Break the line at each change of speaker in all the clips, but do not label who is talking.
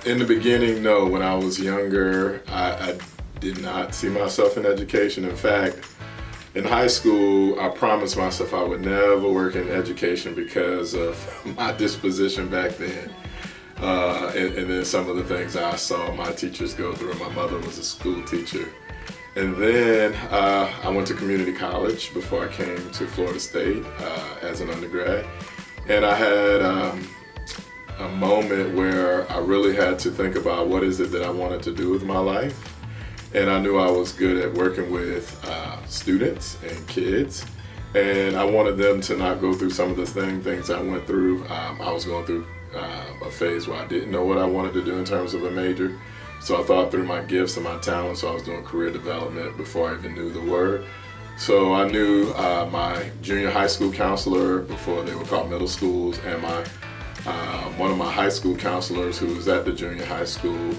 In the beginning, no. When I was younger, I did not see myself in education. In fact, in high school, I promised myself I would never work in education because of my disposition back then. And then some of the things I saw my teachers go through. My mother was a school teacher. And then I went to community college before I came to Florida State as an undergrad. And I had a moment where I really had to think about what is it that I wanted to do with my life. And I knew I was good at working with students and kids. And I wanted them to not go through some of the things I went through. I was going through a phase where I didn't know what I wanted to do in terms of a major. So I thought through my gifts and my talents, so I was doing career development before I even knew the word. So I knew my junior high school counselor, before they were called middle schools, and one of my high school counselors who was at the junior high school.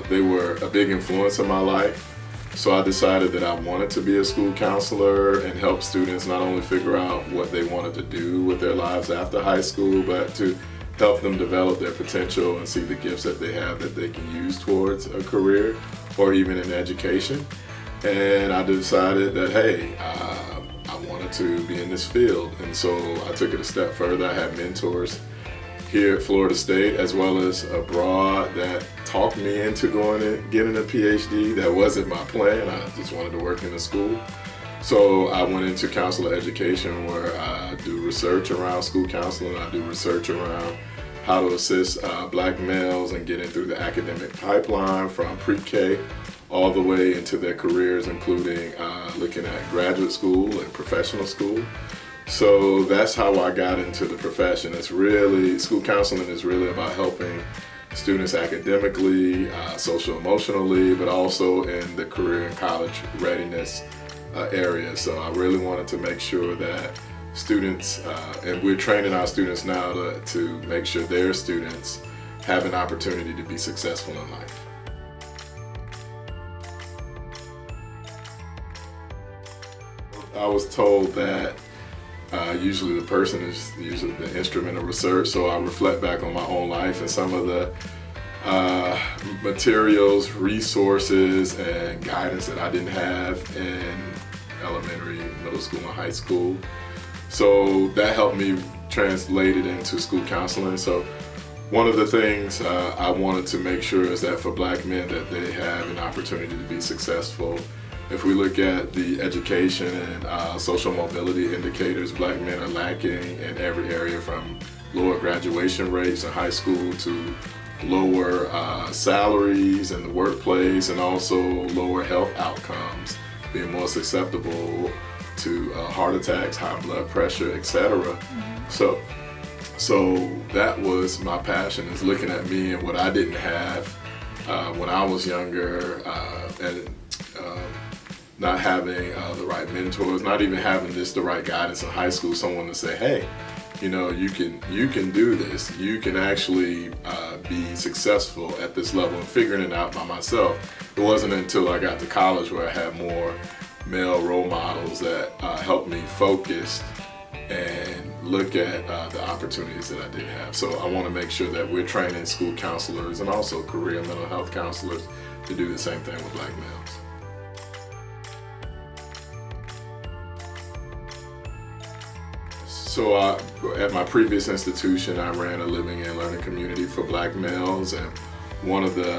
They were a big influence in my life. So I decided that I wanted to be a school counselor and help students not only figure out what they wanted to do with their lives after high school, but to help them develop their potential and see the gifts that they have that they can use towards a career or even in education. And I decided that, hey, I wanted to be in this field. And so I took it a step further. I had mentors here at Florida State as well as abroad that talked me into going and getting a PhD. That wasn't my plan. I just wanted to work in a school. So I went into counselor education where I do research around school counseling. I do research around how to assist Black males in getting through the academic pipeline from pre-K all the way into their careers, including looking at graduate school and professional school. So that's how I got into the profession. School counseling is really about helping students academically, social-emotionally, but also in the career and college readiness area. So I really wanted to make sure that students, and we're training our students now to make sure their students have an opportunity to be successful in life. I was told that usually the person is usually the instrument of research, so I reflect back on my own life and some of the materials, resources, and guidance that I didn't have in elementary, middle school, and high school. So that helped me translate it into school counseling. So one of the things I wanted to make sure is that for Black men that they have an opportunity to be successful. If we look at the education and social mobility indicators, Black men are lacking in every area, from lower graduation rates in high school to lower salaries in the workplace, and also lower health outcomes, being more susceptible to heart attacks, high blood pressure, etc. Mm-hmm. So that was my passion, is looking at me and what I didn't have when I was younger, and not having the right mentors, not even having the right guidance in high school, someone to say, hey, you know, you can do this. You can actually be successful at this level, and figuring it out by myself. It wasn't until I got to college where I had more male role models that helped me focus and look at the opportunities that I did have. So I want to make sure that we're training school counselors and also career mental health counselors to do the same thing with Black males. So at my previous institution, I ran a living and learning community for Black males, and one of the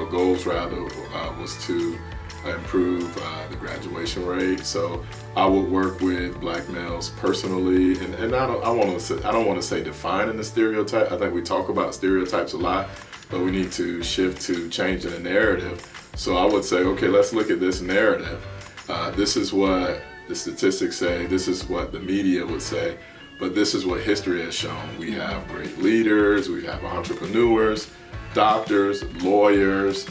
goals was to improve the graduation rate. So I would work with Black males personally, and I don't want to say defining the stereotype. I think we talk about stereotypes a lot, but we need to shift to changing the narrative. So I would say, okay, let's look at this narrative. This is what the statistics say, this is what the media would say, but this is what history has shown. We have great leaders, we have entrepreneurs, doctors, lawyers,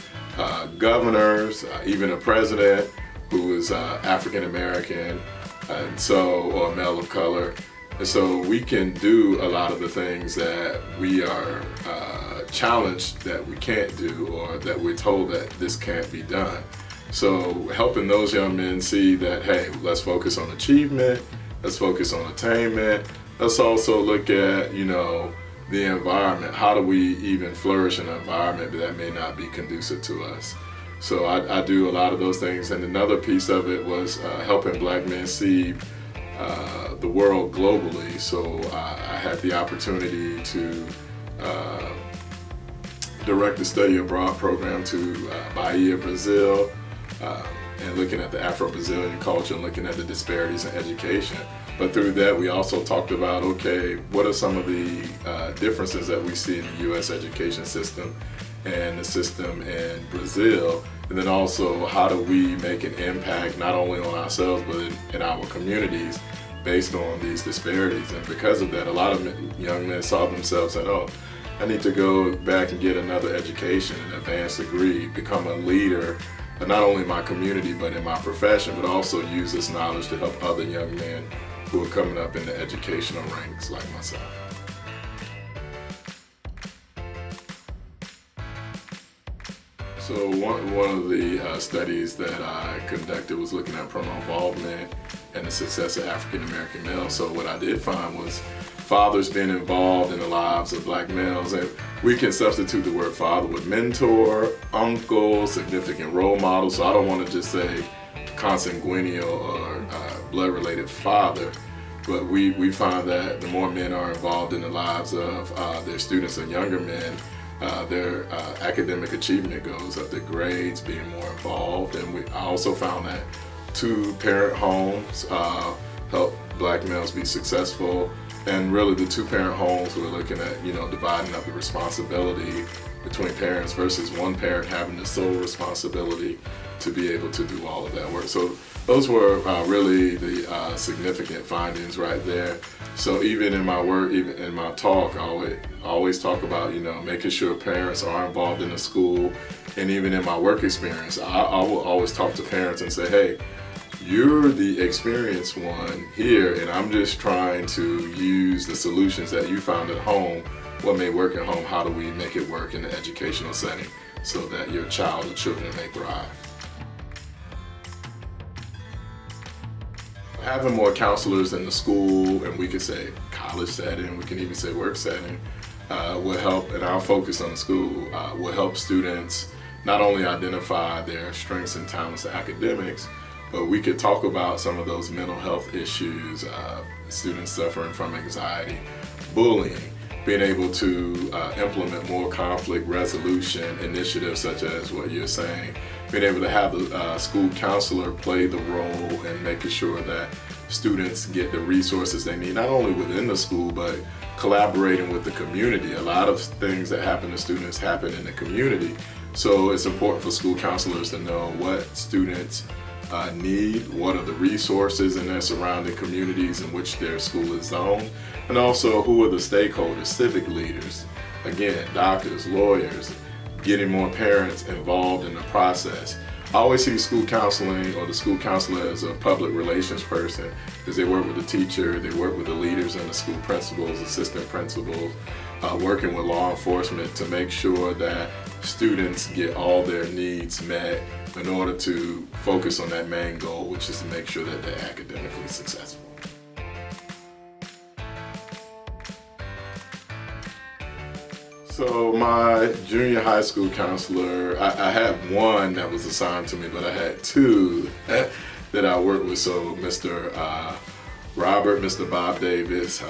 governors, even a president who is African American, or a male of color. And so we can do a lot of the things that we are challenged that we can't do, or that we're told that this can't be done. So helping those young men see that, hey, let's focus on achievement, let's focus on attainment, let's also look at, the environment. How do we even flourish in an environment that may not be conducive to us? So I do a lot of those things. And another piece of it was helping Black men see the world globally. So I had the opportunity to direct the study abroad program to Bahia, Brazil, and looking at the Afro-Brazilian culture and looking at the disparities in education. But through that, we also talked about, okay, what are some of the differences that we see in the U.S. education system and the system in Brazil? And then also, how do we make an impact not only on ourselves, but in our communities based on these disparities? And because of that, a lot of young men saw themselves and, oh, I need to go back and get another education, an advanced degree, become a leader, not only in my community, but in my profession, but also use this knowledge to help other young men who are coming up in the educational ranks like myself. So one of the studies that I conducted was looking at parental involvement and the success of African American males. So what I did find was fathers being involved in the lives of Black males, and we can substitute the word father with mentor, uncle, significant role model. So I don't want to just say consanguineal or blood-related father, but we find that the more men are involved in the lives of their students and younger men, their academic achievement goes up, their grades being more involved. And I also found that two-parent homes help Black males be successful. And really the two-parent homes, we're looking at, dividing up the responsibility between parents versus one parent having the sole responsibility to be able to do all of that work. So those were really the significant findings right there. So even in my work, even in my talk, I always talk about, making sure parents are involved in the school. And even in my work experience, I will always talk to parents and say, hey, you're the experienced one here, and I'm just trying to use the solutions that you found at home. What may work at home, how do we make it work in the educational setting so that your child or children may thrive? Having more counselors in the school, and we could say college setting, we can even say work setting, will help, and our focus on the school will help students not only identify their strengths and talents in academics, but we could talk about some of those mental health issues, students suffering from anxiety, bullying, being able to implement more conflict resolution initiatives such as what you're saying, being able to have the school counselor play the role in making sure that students get the resources they need, not only within the school, but collaborating with the community. A lot of things that happen to students happen in the community. So it's important for school counselors to know what students need, what are the resources in their surrounding communities in which their school is zoned, and also who are the stakeholders, civic leaders, again, doctors, lawyers, getting more parents involved in the process. I always see school counseling or the school counselor as a public relations person because they work with the teacher, they work with the leaders and the school principals, assistant principals, working with law enforcement to make sure that students get all their needs met in order to focus on that main goal, which is to make sure that they're academically successful. So my junior high school counselor, I had one that was assigned to me, but I had two that I worked with. So Mr. Robert, Mr. Bob Davis,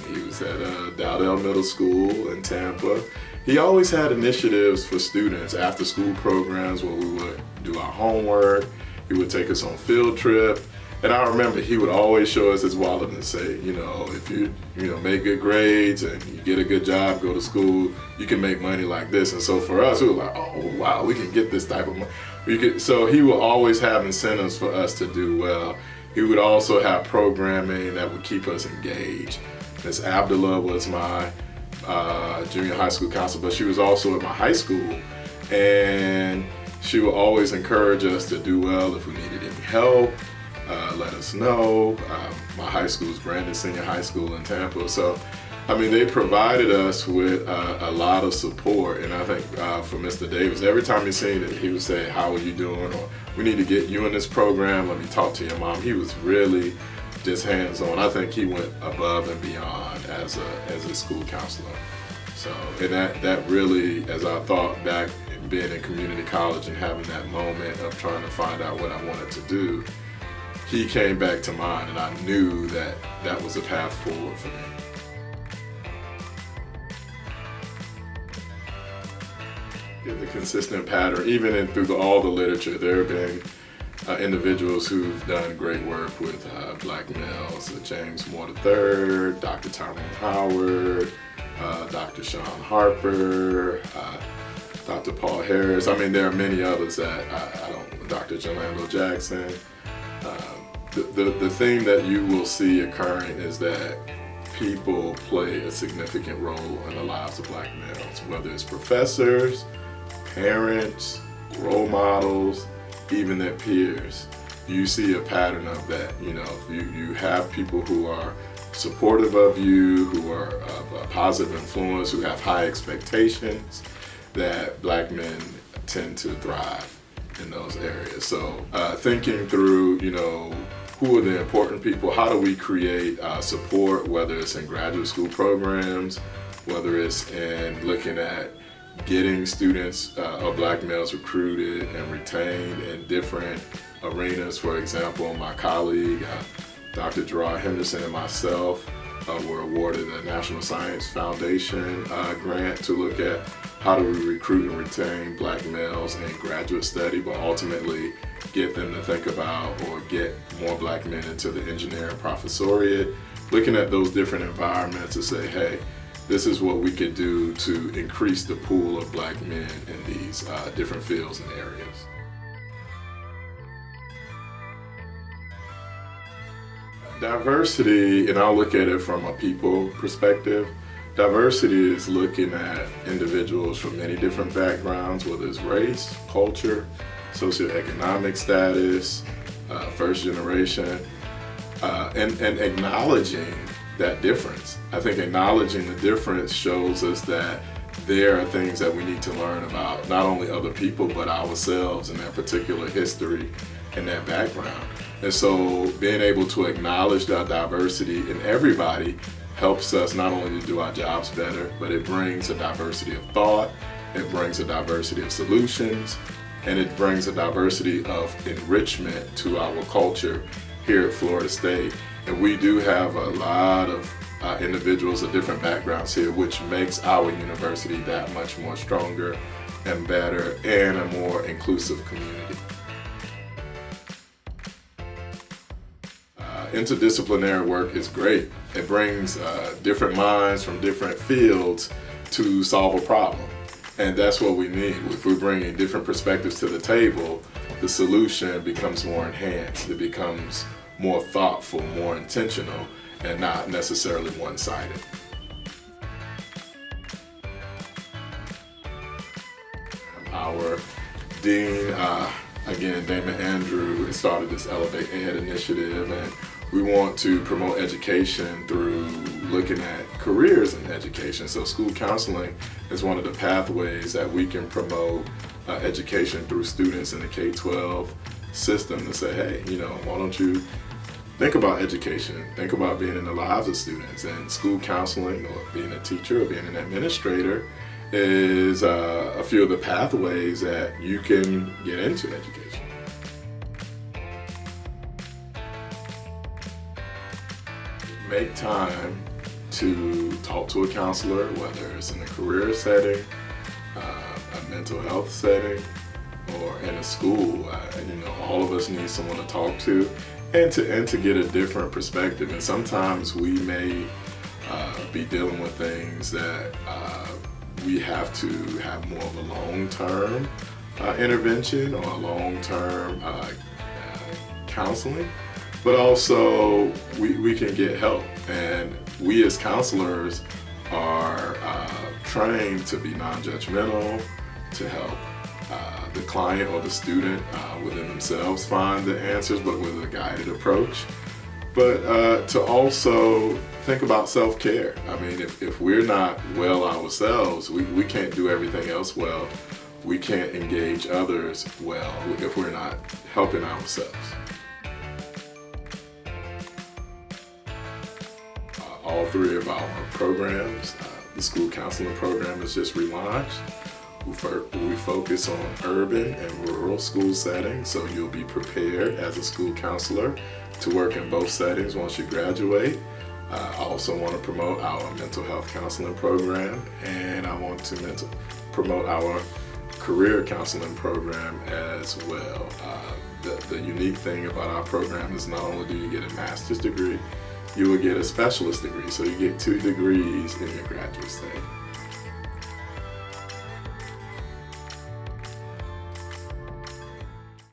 he was at Dowdell Middle School in Tampa. He always had initiatives for students, after school programs where we would do our homework. He would take us on field trip. And I remember he would always show us his wallet and say, if you make good grades and you get a good job, go to school, you can make money like this. And so for us, we were like, oh wow, we can get this type of money. So he would always have incentives for us to do well. He would also have programming that would keep us engaged. Ms. Abdullah was my junior high school counselor, but she was also at my high school. And she would always encourage us to do well. If we needed any help, let us know. My high school is Brandon Senior High School in Tampa. So, they provided us with a lot of support. And I think for Mr. Davis, every time he seen it, he would say, how are you doing? Or we need to get you in this program. Let me talk to your mom. He was really just hands-on. I think he went above and beyond as a school counselor. So, and that really, as I thought back, being in community college and having that moment of trying to find out what I wanted to do, he came back to mind, and I knew that that was a path forward for me. The consistent pattern, even through all the literature, there have been individuals who've done great work with Black males, James Moore III, Dr. Tyrone Howard, Dr. Sean Harper, Dr. Paul Harris. I mean, there are many others that I don't, Dr. Jolando Jackson. The thing that you will see occurring is that people play a significant role in the lives of Black males, whether it's professors, parents, role models, even their peers. You see a pattern of that. You know, you have people who are supportive of you, who are of a positive influence, who have high expectations, that Black men tend to thrive in those areas. So thinking through, you know, who are the important people, how do we create support, whether it's in graduate school programs, whether it's in looking at getting students or Black males recruited and retained in different arenas. For example, my colleague, Dr. Gerard Henderson, and myself were awarded a National Science Foundation grant to look at how do we recruit and retain Black males in graduate study, but ultimately get them to think about or get more Black men into the engineering professoriate, looking at those different environments to say, hey, this is what we could do to increase the pool of Black men in these different fields and areas. Diversity, and I'll look at it from a people perspective, diversity is looking at individuals from many different backgrounds, whether it's race, culture, socioeconomic status, first generation, and acknowledging that difference. I think acknowledging the difference shows us that there are things that we need to learn about not only other people but ourselves and their particular history and their background. And so being able to acknowledge that diversity in everybody helps us not only to do our jobs better, but it brings a diversity of thought, it brings a diversity of solutions, and it brings a diversity of enrichment to our culture here at Florida State. And we do have a lot of individuals of different backgrounds here, which makes our university that much more stronger and better and a more inclusive community. Interdisciplinary work is great. It brings different minds from different fields to solve a problem. And that's what we need. If we're bringing different perspectives to the table, the solution becomes more enhanced. It becomes more thoughtful, more intentional, and not necessarily one-sided. Our dean, again, Damon Andrew, started this Elevate Ed initiative, and we want to promote education through looking at careers in education. So school counseling is one of the pathways that we can promote education through students in the K-12 system to say, hey, you know, why don't you think about education, think about being in the lives of students. And school counseling, or being a teacher or being an administrator, is a few of the pathways that you can get into education. Make time to talk to a counselor, whether it's in a career setting, a mental health setting, or in a school. You know, all of us need someone to talk to and to get a different perspective. And sometimes we may be dealing with things that we have to have more of a long-term intervention or a long-term counseling, but also we can get help. And we as counselors are trained to be non-judgmental, to help the client or the student within themselves find the answers, but with a guided approach. But to also think about self-care. I mean, if we're not well ourselves, we can't do everything else well. We can't engage others well if we're not helping ourselves. All three of our programs, the school counseling program is just relaunched. We focus on urban and rural school settings, so you'll be prepared as a school counselor to work in both settings once you graduate. I also want to promote our mental health counseling program, and I want to promote our career counseling program as well. The unique thing about our program is not only do you get a master's degree, you will get a specialist degree, so you get 2 degrees in your graduate study.